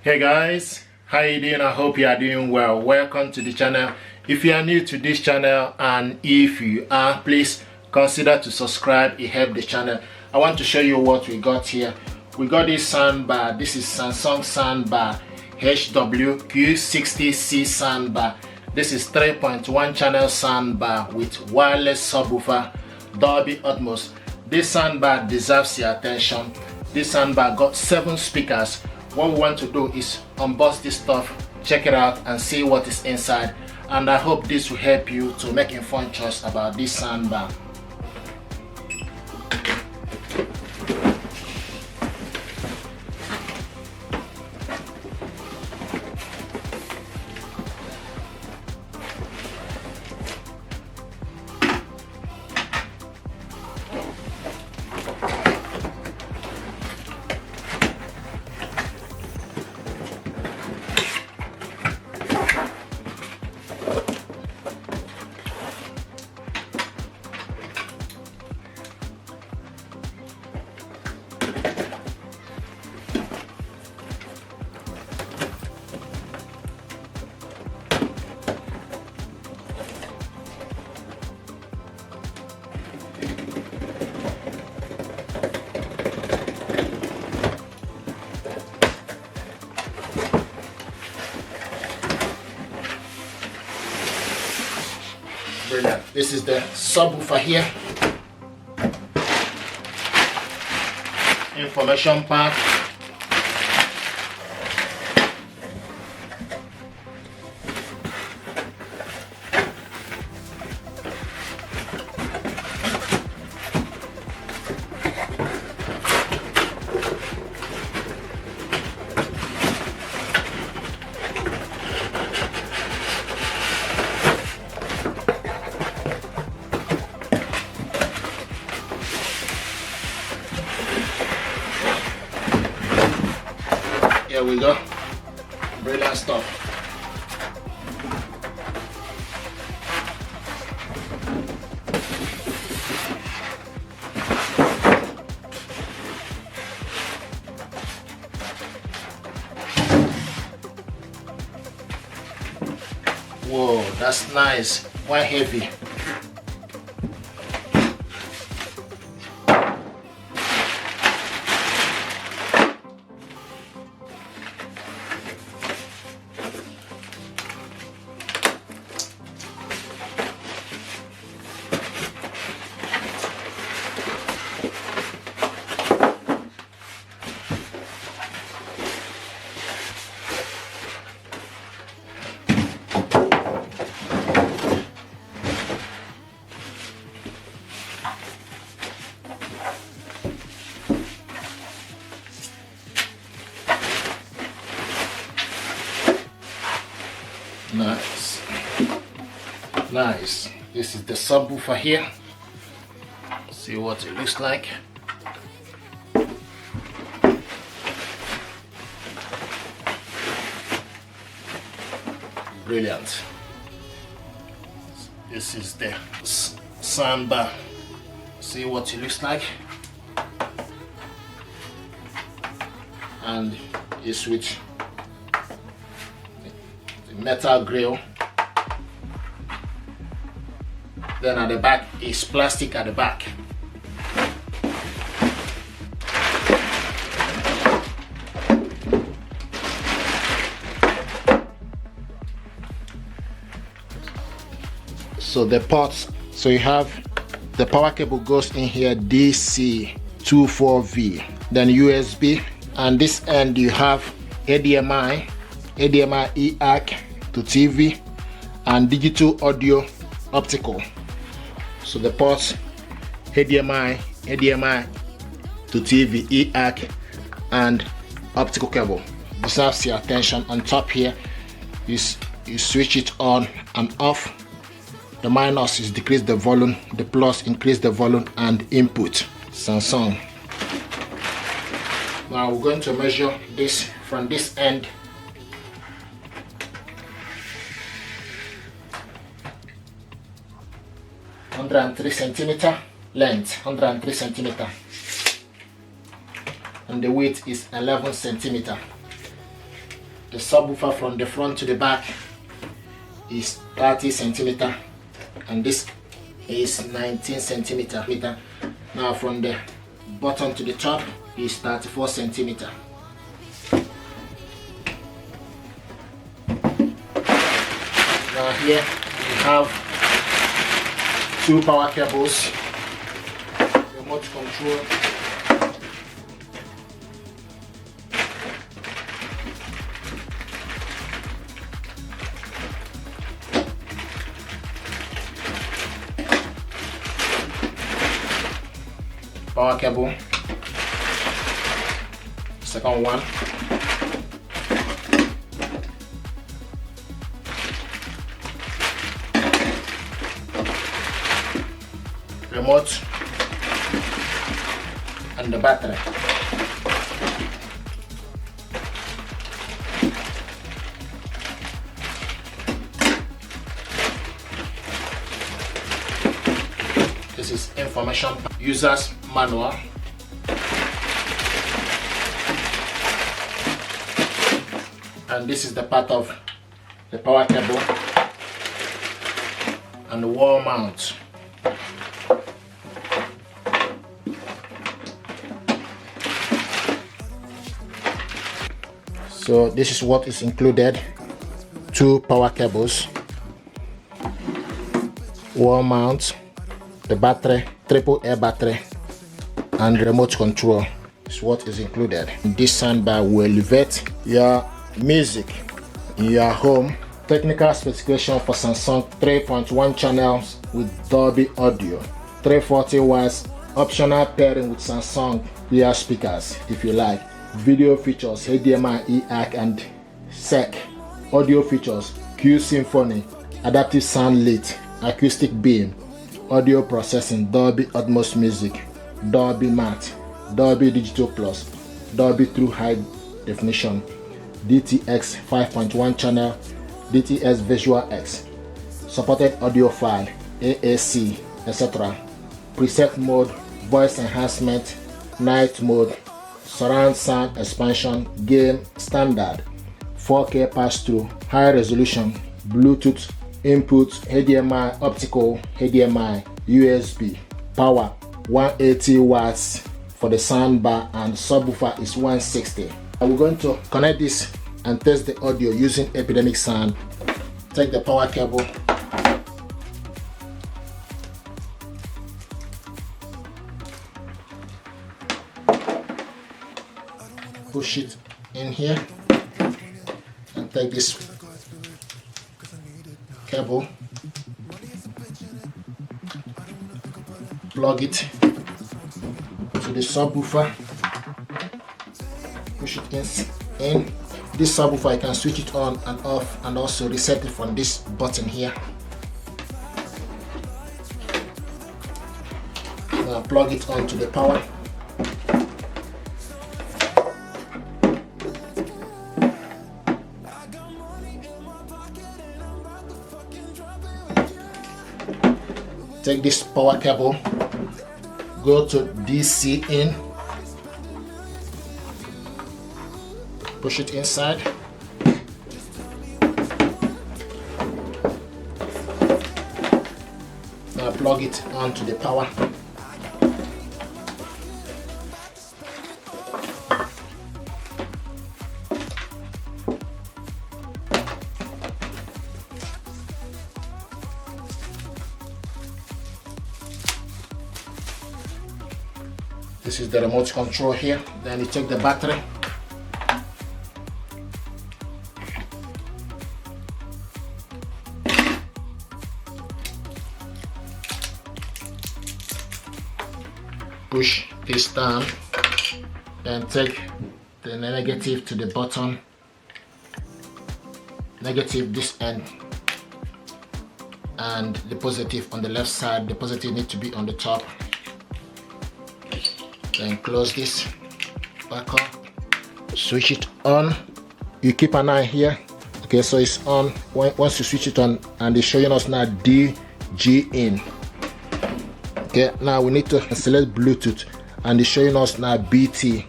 Hey guys, how you doing? I hope you are doing well. Welcome to the channel. If you are new to this channel, and if you are, please consider to subscribe. It helps the channel. I want to show you what we got here. We got this soundbar. This is Samsung Soundbar HW Q60C Soundbar. This is 3.1 channel soundbar with wireless subwoofer, Dolby Atmos. This soundbar deserves your attention. This soundbar got 7 speakers. What we want to do is unbox this stuff, check it out and see what is inside, and I hope this will help you to make informed choice about this soundbar. Brilliant. This is the subwoofer here. Information pack. Here we go. Brilliant stuff. Whoa, that's nice. Quite heavy. Nice. Nice. This is the subwoofer here. See what it looks like. Brilliant. This is the soundbar. See what it looks like. And it's with metal grill. Then at the back is plastic at the back. So the ports, so you have the power cable goes in here, DC 24V, then USB, and this end you have HDMI EAC to TV, and digital audio optical. So the ports HDMI to TV, EAC, and optical cable. Deserves your attention. On top here is you switch it on and off. The minus is decrease the volume, the plus increase the volume and input. Samsung. Now we're going to measure this from this end. cm length, 103 cm, and the width is 11 cm. The subwoofer from the front to the back is 30 centimeter, and this is 19 centimeter. Now from the bottom to the top is 34 centimeter. Now here we have two power cables, remote control, power cable, second one, remote, and the battery. This is information user's manual. And this is the part of the power cable and the wall mount. So this is what is included: two power cables, wall mount, the battery, triple A battery, and remote control is what is included. This soundbar will elevate your music in your home. Technical specification for Samsung 3.1 channels with Dolby audio, 340 watts, optional pairing with Samsung rear speakers if you like. Video features HDMI, EAC and SEC. Audio features Q-Symphony, adaptive sound lit, acoustic beam, audio processing, Dolby Atmos music, Dolby Matte, Dolby Digital Plus, Dolby True High Definition, DTX 5.1 channel, DTS Visual X, supported audio file, AAC, etc. Preset mode, voice enhancement, night mode, surround sound expansion, game standard, 4K pass-through, high resolution, Bluetooth input, HDMI, optical, HDMI, USB, power 180 watts for the soundbar, and subwoofer is 160. We're going to connect this and test the audio using Epidemic Sound. Take the power cable, push it in here, and take this cable, plug it to the subwoofer, push it in. This subwoofer, you can switch it on and off and also reset it from this button here. Now plug it onto the power. Take this power cable, go to DC in, push it inside, now plug it onto the power. This is the remote control here. Then you take the battery, push this down, then take the negative to the bottom, negative this end, and the positive on the left side. The positive need to be on the top. Then close this back up, switch it on. You keep an eye here. Okay, so it's on. Once you switch it on, and it's showing us now DG in. Okay, now we need to select Bluetooth, and it's showing us now BT.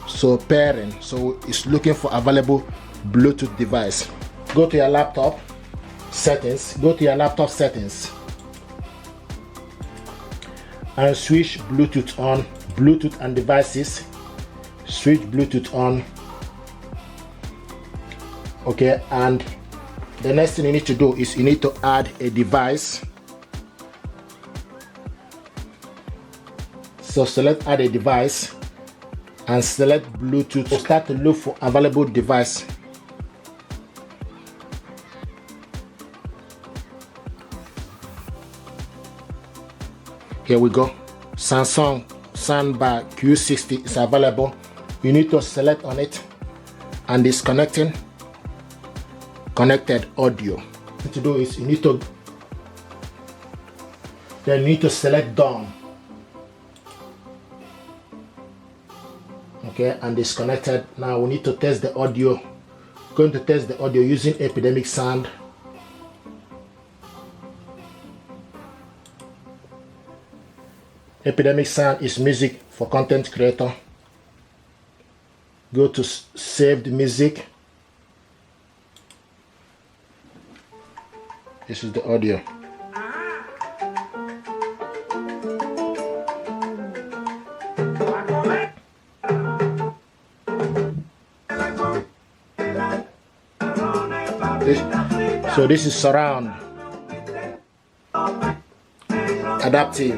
So pairing, so it's looking for available Bluetooth device. Go to your laptop settings, and switch Bluetooth on. Bluetooth and devices, switch Bluetooth on. Okay, and the next thing you need to do is you need to add a device. So select add a device and select Bluetooth. Start to look for available device. Here we go. Samsung Soundbar Q60 is available. You need to select on it and disconnecting connected audio. What you need to do is you need to select done. Okay, and disconnected. Now we need to test the audio. Going to test the audio using Epidemic Sound. Epidemic Sound is music for content creator. Go to saved music. This is the audio. So this is surround, adaptive.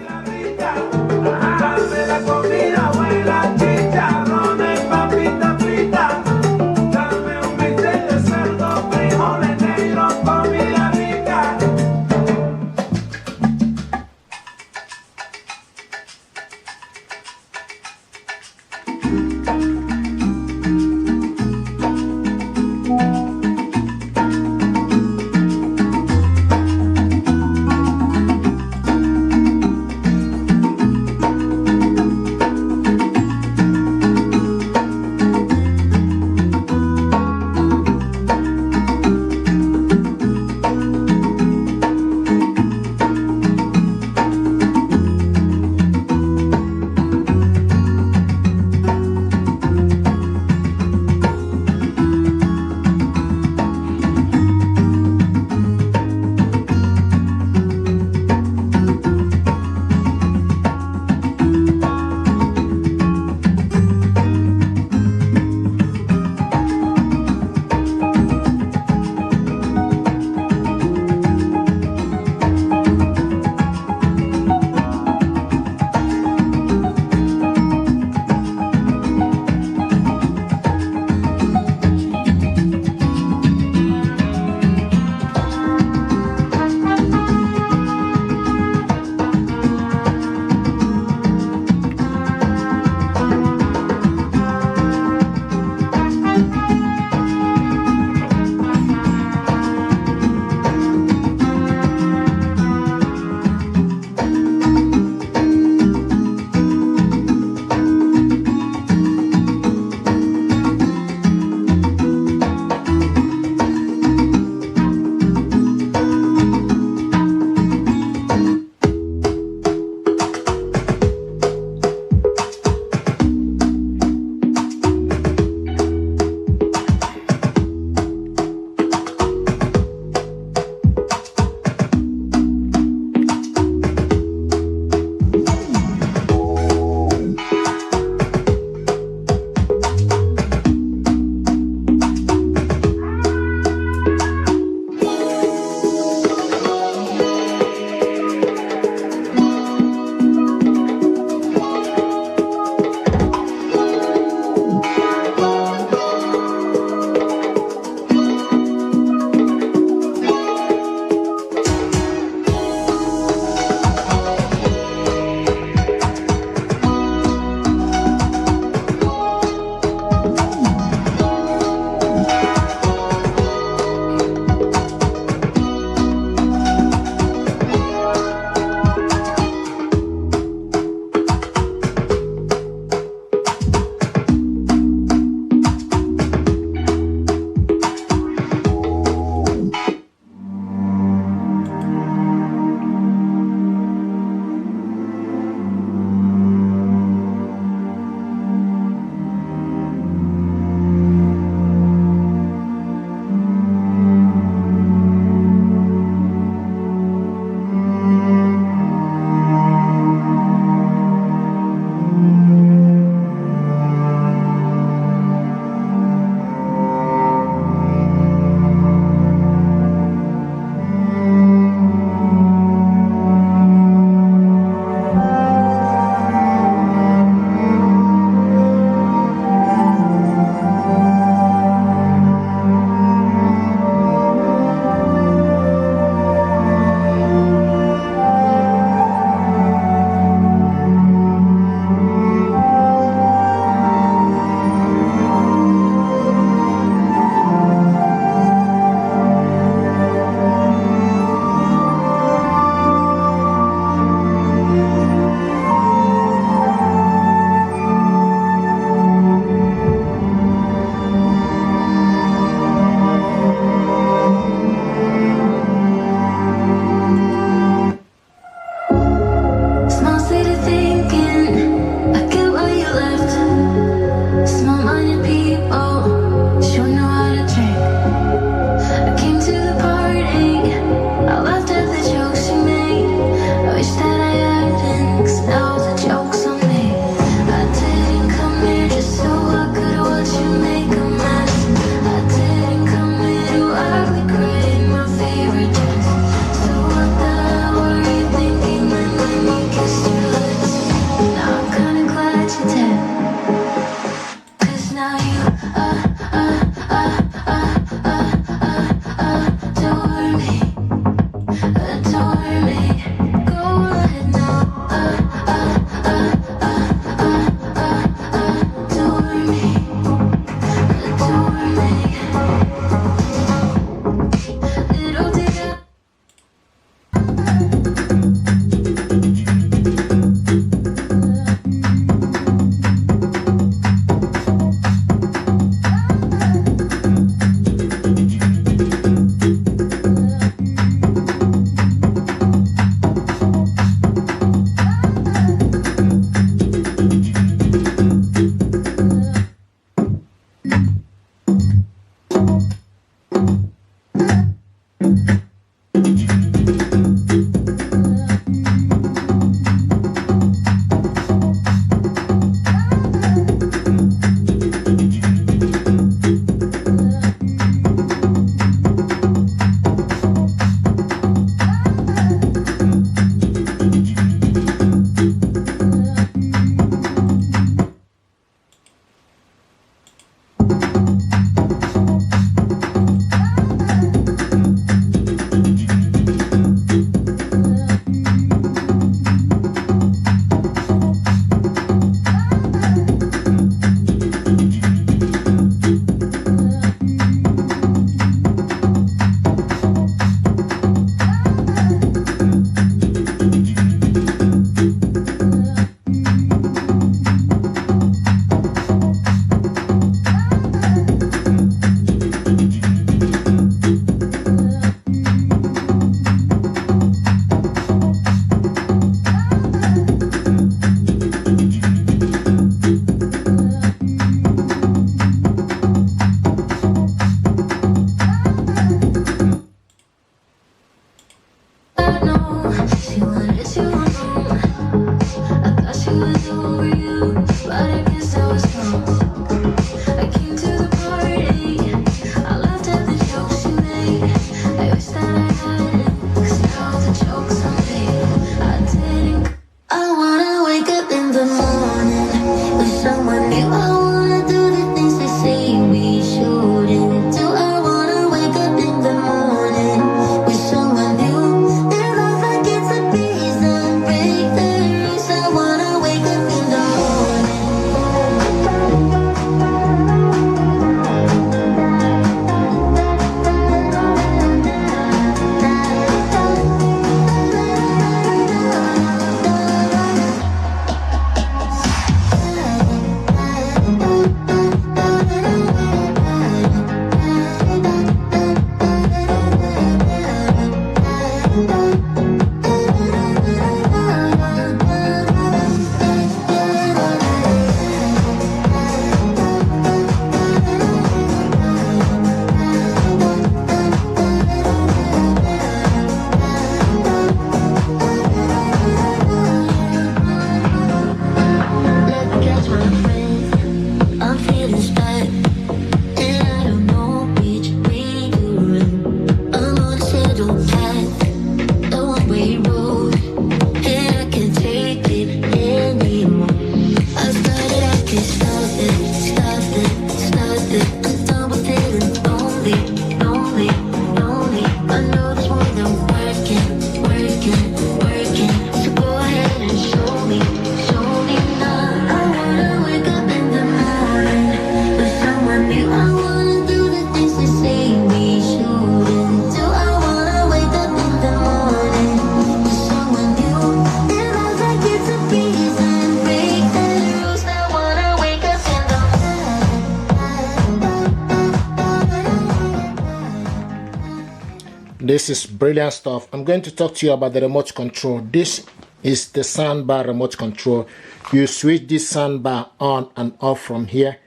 This is brilliant stuff. I'm going to talk to you about the remote control. This is the soundbar remote control. You switch this soundbar on and off from here.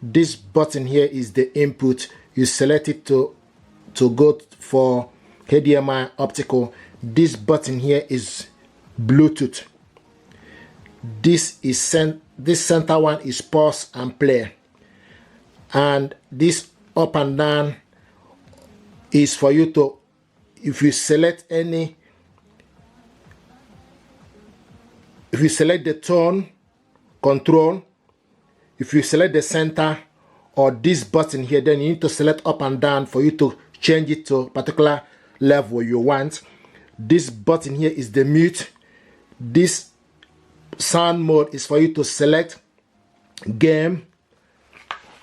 This button here is the input. You select it to go for HDMI optical. This button here is Bluetooth. this center one is pause and play, and this up and down is for you to, if you select the tone control, if you select the center or this button here, then you need to select up and down for you to change it to a particular level you want. This button here is the mute. This sound mode is for you to select game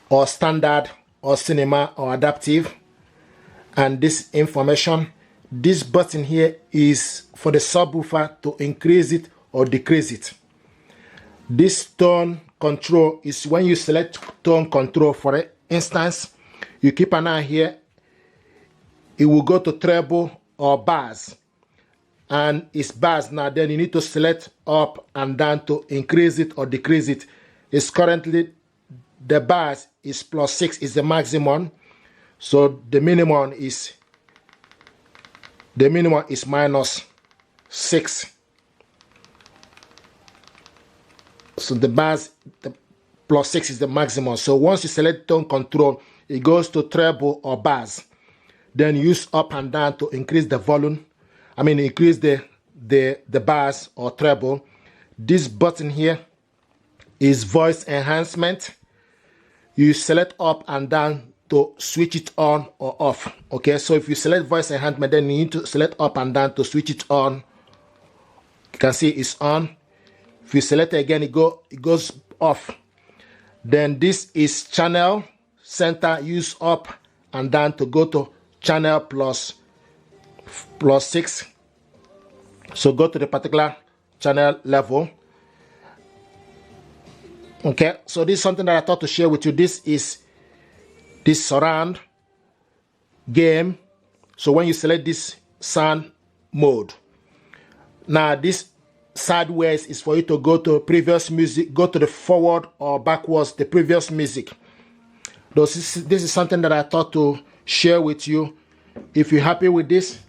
or standard or cinema or adaptive. And this information, this button here is for the subwoofer to increase it or decrease it. This tone control is when you select tone control. For instance, you keep an eye here, it will go to treble or bass, and it's bass now. Then you need to select up and down to increase it or decrease it. It's currently, the bass is +6 is the maximum, so the minimum is -6. So the bass, the +6 is the maximum. So once you select tone control, it goes to treble or bass. Then use up and down to increase the volume. I mean, increase the bass or treble. This button here is voice enhancement. You select up and down to switch it on or off. Okay, so if you select voice enhancement, then you need to select up and down to switch it on. You can see it's on. If you select it again, it goes off. Then this is channel center. Use up and down to go to channel +6. So go to the particular channel level. Okay, so this is something that I thought to share with you. This is this surround game. So when you select this sound mode, now this sideways is for you to go to previous music, go to the forward or backwards the previous music. This is something that I thought to share with you. If you're happy with this,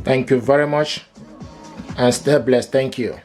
thank you very much and stay blessed. Thank you.